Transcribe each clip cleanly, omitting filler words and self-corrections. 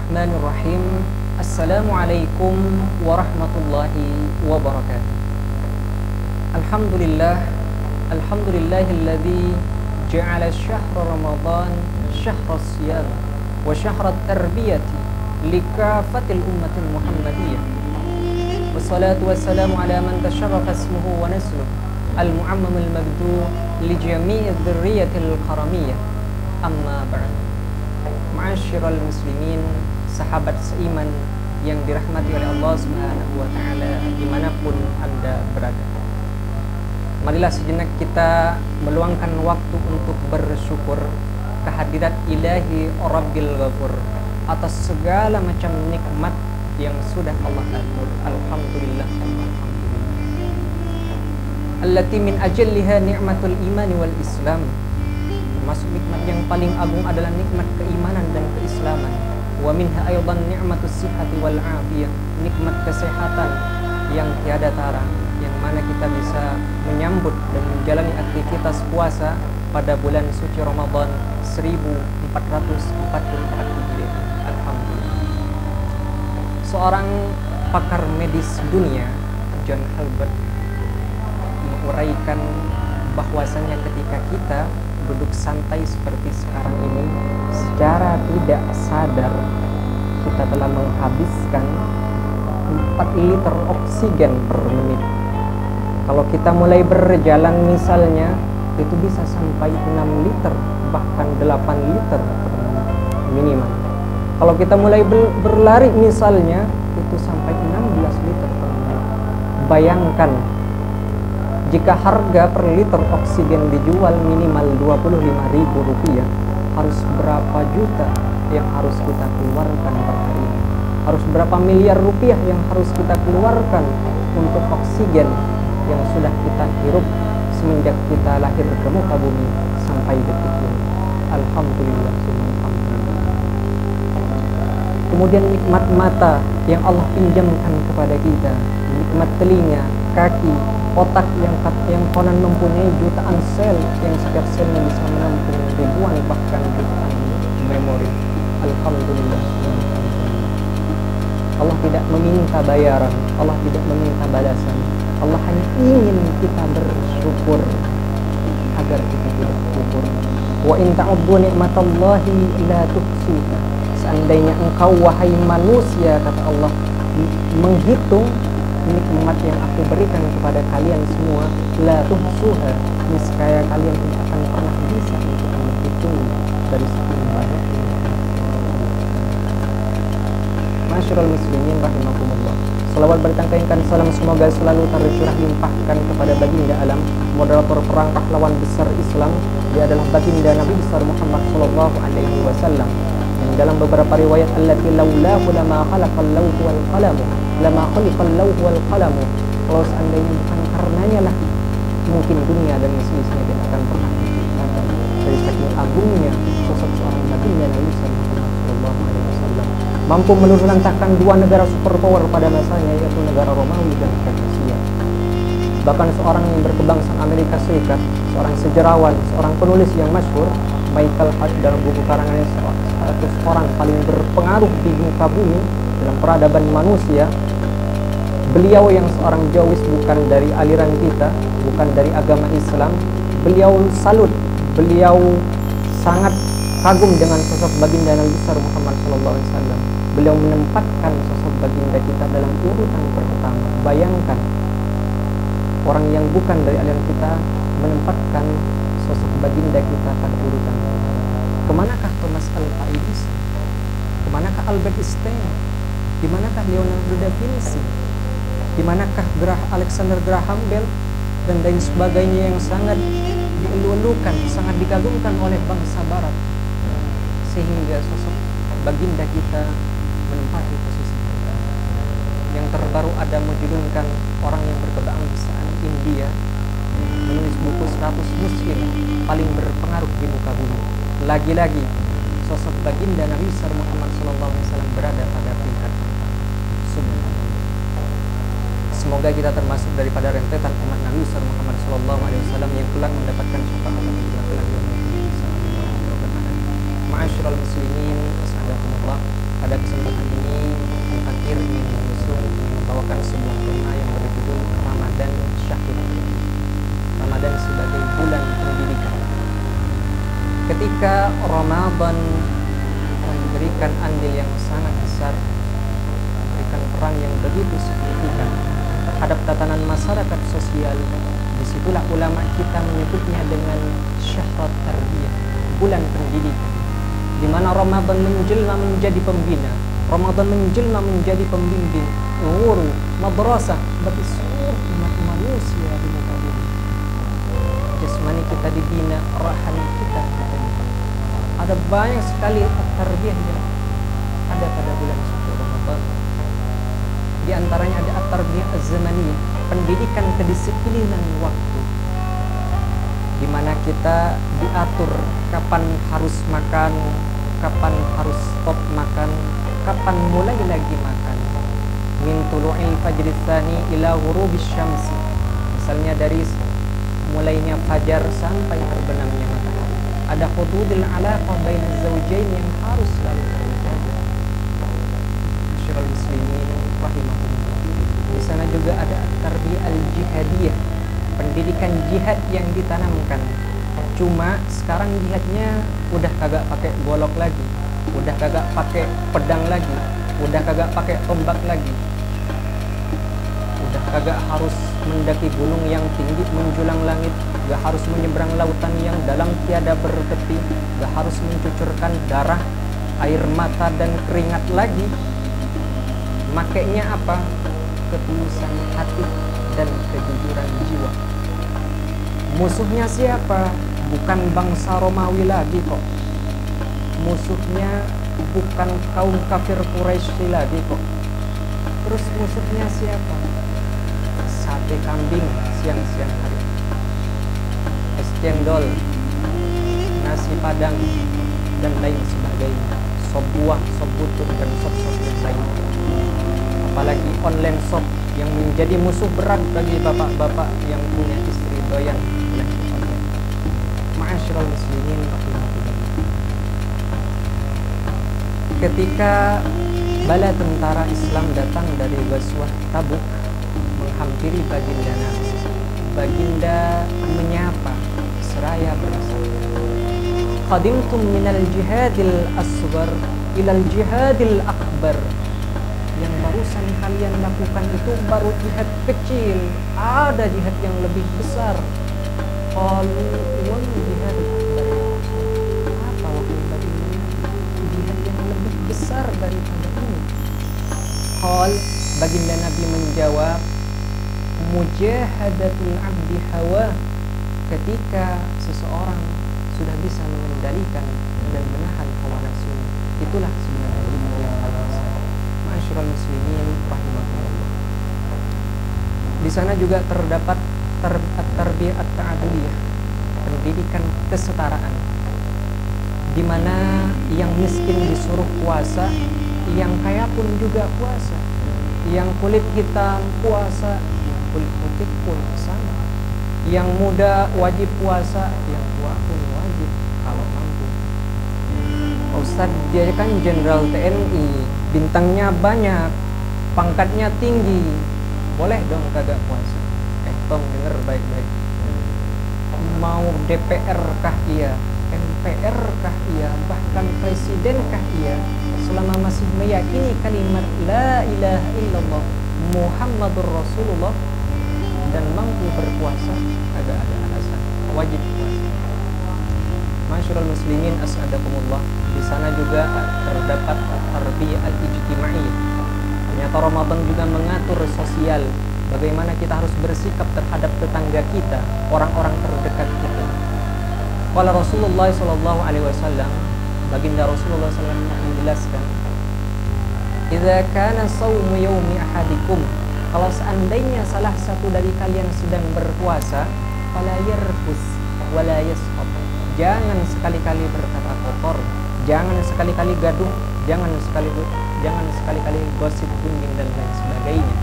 Bismillahirrahmanirrahim. Assalamualaikum warahmatullahi wabarakatuh. Alhamdulillah, alhamdulillahilladzi ja'ala syahra Ramadan syahra siyam wa syahra tarbiyati likafatil ummatil Muhammadiyah. Wassalatu wassalamu ala man tasharrafa ismuhu wa nasluh al-mu'ammamul mabdu li jami'i dzurriyyatil karamiyah. Amma ba'd. Ma'asyiral muslimin, sahabat seiman yang dirahmati oleh Allah Subhanahu wa taala dimanapun Anda berada. Marilah sejenak kita meluangkan waktu untuk bersyukur kehadirat Ilahi Rabbil Ghafur atas segala macam nikmat yang sudah Allah atur. Alhamdulillah, alhamdulillah. Allati min ajalliha ni'matul imani wal islam. Termasuk nikmat yang paling agung adalah nikmat keimanan dan keislaman. Wa minha aydan ni'matus sihhati wal afiyah, nikmat kesehatan yang tiada tara, yang mana kita bisa menyambut dan menjalani aktivitas puasa pada bulan suci Ramadan 1444 Hijriah. Alhamdulillah. Seorang pakar medis dunia, John Halbert, menguraikan bahwasanya ketika kita duduk santai seperti sekarang ini, secara tidak sadar kita telah menghabiskan 4 liter oksigen per menit. Kalau kita mulai berjalan misalnya, itu bisa sampai 6 liter, bahkan 8 liter per menit minimal. Kalau kita mulai berlari misalnya, itu sampai 16 liter per menit. Bayangkan jika harga per liter oksigen dijual minimal Rp25.000, harus berapa juta yang harus kita keluarkan per hari ini? Harus berapa miliar rupiah yang harus kita keluarkan untuk oksigen yang sudah kita hirup semenjak kita lahir ke muka bumi sampai detik ini. Alhamdulillah, alhamdulillah. Kemudian nikmat mata yang Allah pinjamkan kepada kita, nikmat telinga, kaki, otak yang konon mempunyai jutaan sel, yang setiap selnya bisa menampung ribuan bahkan jutaan memori. Alhamdulillah. Allah tidak meminta bayaran, Allah tidak meminta balasan. Allah hanya ingin kita bersyukur agar kita tidak kufur. Wa in ta'uddu ni'matallahi la tuhsuha. Seandainya engkau wahai manusia, kata Allah, menghitung nikmat yang aku berikan kepada kalian semua, la tuhsuha, niscaya kalian tidak akan pernah bisa untuk menghitung dari saking banyaknya. Masyarul muslimin rahimakumullah. Salawat bertangkaikan salam semoga selalu tercurah limpahkan kepada baginda alam, moderator perang pahlawan besar Islam. Dia adalah baginda Nabi besar Muhammad sallallahu alaihi wasallam. Yang dalam beberapa riwayat, allati laulahu lama khalaqal lawh wal qalam, lama khalaqal lawh wal qalam. Kalau seandainya bukan karenanya lah, mungkin dunia dan seisinya tidak akan pernah diciptakan. Dari saking agungnya sosok seorang baginda Nabi Muhammad sallallahu alaihi wasallam, mampu meluluhlantahkan 2 negara superpower pada masanya, yaitu negara Romawi dan Persia. Bahkan seorang yang berkebangsaan Amerika Serikat, seorang sejarawan, seorang penulis yang masyhur, Michael Hart, dalam buku karangannya 100 orang paling berpengaruh di muka bumi dalam peradaban manusia. Beliau yang seorang Jawis, bukan dari aliran kita, bukan dari agama Islam, beliau salut, beliau sangat kagum dengan sosok baginda Nabi besar Muhammad SAW. Beliau menempatkan sosok baginda kita dalam urutan pertama. Bayangkan, orang yang bukan dari aliran kita menempatkan sosok baginda kita pada urutan pertama. Kemanakah Thomas Alva Edison? Kemanakah Albert Einstein? Dimanakah Leonardo da Vinci? Dimanakah Alexander Graham Bell dan lain sebagainya yang sangat dielu-elukan, sangat dikagumkan oleh bangsa Barat, sehingga sosok baginda kita menempati posisi pertama. Yang terbaru ada menjudulkan orang yang berkebangsaan India menulis buku 100 muslim paling berpengaruh di muka bumi. Lagi-lagi sosok baginda Nabi besar Muhammad SAW berada pada peringkat pertama. Subhanallah. Semoga kita termasuk daripada rentetan umat Nabi besar Muhammad SAW yang kelak mendapatkan syafaat Allah. Ma'asyiral muslimin, assalamualaikum. Pada kesempatan ini, Al-Fakir ingin membawakan sebuah tema yang berjudul Ramadan Syahid. Ramadan sebagai bulan pendidikan. Ketika Ramadan memberikan andil yang sangat besar, memberikan peran yang begitu signifikan terhadap tatanan masyarakat sosial, disitulah ulama kita menyebutnya dengan syahrut tarbiyah, bulan pendidikan, di mana Ramadan menjelma menjadi pembina, Ramadan menjelma menjadi pembimbing, guru, madrasah bagi seluruh umat manusia di muka bumi. Jasmani kita dibina, rohani kita dibina. Ada banyak sekali at-tarbiyah yang ada pada bulan suci Ramadan. Di antaranya ada at-tarbiyah az-zamaniyah, pendidikan kedisiplinan waktu, di mana kita diatur kapan harus makan, kapan harus stop makan, kapan mulai lagi makan. Min tulu'il fajri tsani ila ghurubisy syamsi. Misalnya dari mulainya fajar sampai terbenamnya matahari. Ada hududul alaqah bainaz zawjain yang harus selalu terjaga. Masyaallah muslimin rahimahumullah. Di sana juga ada tarbiyah al-jihadiyah, pendidikan jihad yang ditanamkan. Cuma sekarang jihadnya udah kagak pakai golok lagi, udah kagak pakai pedang lagi, udah kagak pakai tombak lagi, udah kagak harus mendaki gunung yang tinggi menjulang langit, gak harus menyeberang lautan yang dalam tiada bertepi, gak harus mencucurkan darah, air mata dan keringat lagi. Makainya apa? Ketulusan hati dan kejujuran jiwa. Musuhnya siapa? Bukan bangsa Romawi lagi kok. Musuhnya bukan kaum kafir Quraisy lagi kok. Terus musuhnya siapa? Sate kambing siang-siang hari, es cendol, nasi padang, dan lain sebagainya. Sop buah, sop butut, dan sop-sop yang lainnya. Apalagi online shop yang menjadi musuh berat bagi bapak-bapak yang punya istri doyan belanja online. Ma'asyiral muslimin rahimahullah. Ketika bala tentara Islam datang dari Ghazwah Tabuk menghampiri baginda Nabi, baginda menyapa seraya bersabda, "Qadimtum minal jihadil asghar ilal jihadil akbar." Yang barusan kalian lakukan itu baru jihad kecil, ada jihad yang lebih besar. Qalu wal jihad akbar. Apa wahai baginda, jihad yang lebih besar daripada ini? Qal, baginda Nabi menjawab, mujahadatul abdi hawa. Ketika seseorang sudah bisa mengendalikan dan menahan hawa nafsunya, itulah sebenarnya ilmu yang paling besar. Ma'asyiral muslimin rahimahumullah. Di sana juga terdapat tarbiyah at-ta'aduliyah, pendidikan kesetaraan, di mana yang miskin disuruh puasa, yang kaya pun juga puasa, yang kulit hitam puasa, yang kulit putih pun sama, yang muda wajib puasa, yang tua pun wajib kalau mampu. Ustaz, dia kan jenderal TNI, bintangnya banyak, pangkatnya tinggi, boleh dong kagak puasa? Tong denger baik-baik. Mau DPR kah iya, MPR kah iya, bahkan presiden kah iya, selama masih meyakini kalimat la ilaha illallah Muhammadur Rasulullah dan mampu berpuasa, kagak ada alasan, wajib puasa. Masyaallah muslimin as'adakumullah. Di sana juga terdapat tarbiyah al-ijtimaiyah. Ternyata Ramadan juga mengatur sosial, bagaimana kita harus bersikap terhadap tetangga kita, orang-orang terdekat kita. Qala Rasulullah sallallahu alaihi wasallam, baginda Rasulullah sallallahu alaihi wasallam menjelaskan, "Idza kana shaumu yaumi ahadikum," kalau seandainya salah satu dari kalian sedang berpuasa, fala yarfus wala yaskhab. Jangan sekali-kali berkata kotor, jangan sekali-kali gaduh, jangan sekali-kali gosip gunjing dan lain sebagainya.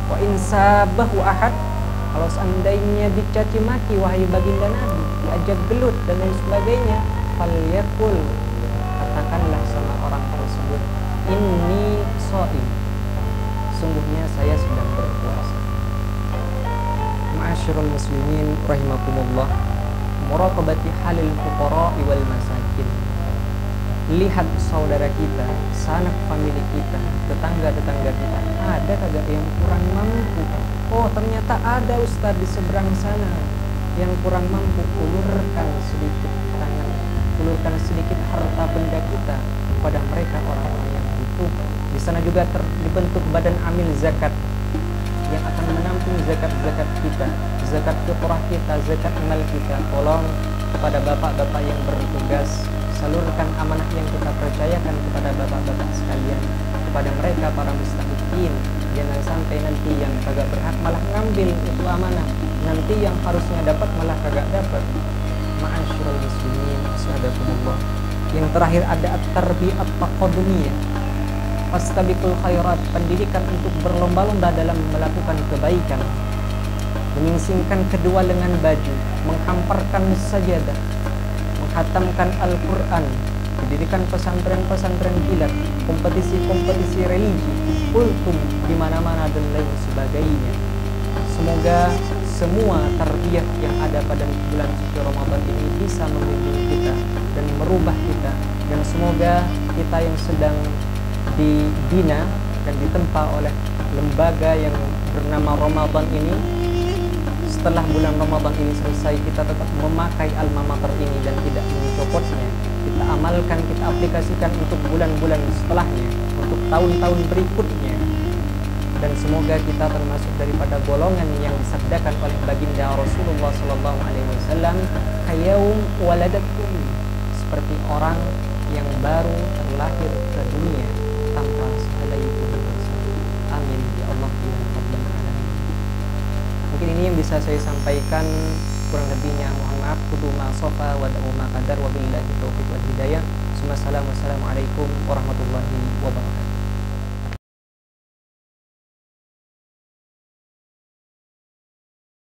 Wa insabahu ahad, kalau seandainya dicaci maki wahai baginda Nabi, diajak gelut dan lain sebagainya, falyakul, katakanlah sama orang tersebut, inni shaim, sungguhnya saya sedang berpuasa. Ma'asyiral muslimin rahimakumullah, muraqabati halil fuqara wal masakin. Lihat saudara kita, sanak famili kita, tetangga-tetangga kita, ada kagak yang kurang mampu? Oh, ternyata ada Ustadz di seberang sana yang kurang mampu. Ulurkan sedikit tangan, ulurkan sedikit harta benda kita kepada mereka, orang-orang yang butuh. Di sana juga dibentuk badan amil zakat yang akan menampung zakat-zakat kita, zakat fitrah kita, zakat mal kita. Tolong kepada bapak-bapak yang bertugas, salurkan amanah yang kita percayakan kepada bapak-bapak sekalian, kepada mereka para mustahiqin. Jangan sampai nanti yang kagak berhak malah ngambil itu amanah, nanti yang harusnya dapat malah kagak dapat. Ma'asyiral muslimin, as'adakumullah. Yang terakhir ada at-tarbiyah at-taqaddumiyah, fastabiqul khairat, pendidikan untuk berlomba-lomba dalam melakukan kebaikan, menyingsingkan kedua lengan baju, menghamparkan sajadah, menghatamkan Al-Quran, pendidikan pesantren-pesantren kilat, kompetisi-kompetisi religi, kultum di mana-mana dan lain sebagainya. Semoga semua tarbiyah yang ada pada bulan suci Ramadan ini bisa membimbing kita dan merubah kita, dan semoga kita yang sedang dibina dan ditempa oleh lembaga yang bernama Ramadan ini, setelah bulan Ramadan ini selesai kita tetap memakai alma mater ini dan tidak mencopotnya. Kita amalkan, kita aplikasikan untuk bulan-bulan setelahnya, untuk tahun-tahun berikutnya. Dan semoga kita termasuk daripada golongan yang disabdakan oleh baginda Rasulullah SAW, kayaum waladatkum, seperti orang yang baru terlahir ke dunia tanpa sehelai pun dosa. Amin ya Allah ya Rabbal alamin. Mungkin ini yang bisa saya sampaikan, kurang lebihnya mohon maaf. Kudu ma sofa wa da'u ma qadar wa billahi taufiq wal hidayah. Assalamualaikum warahmatullahi wabarakatuh.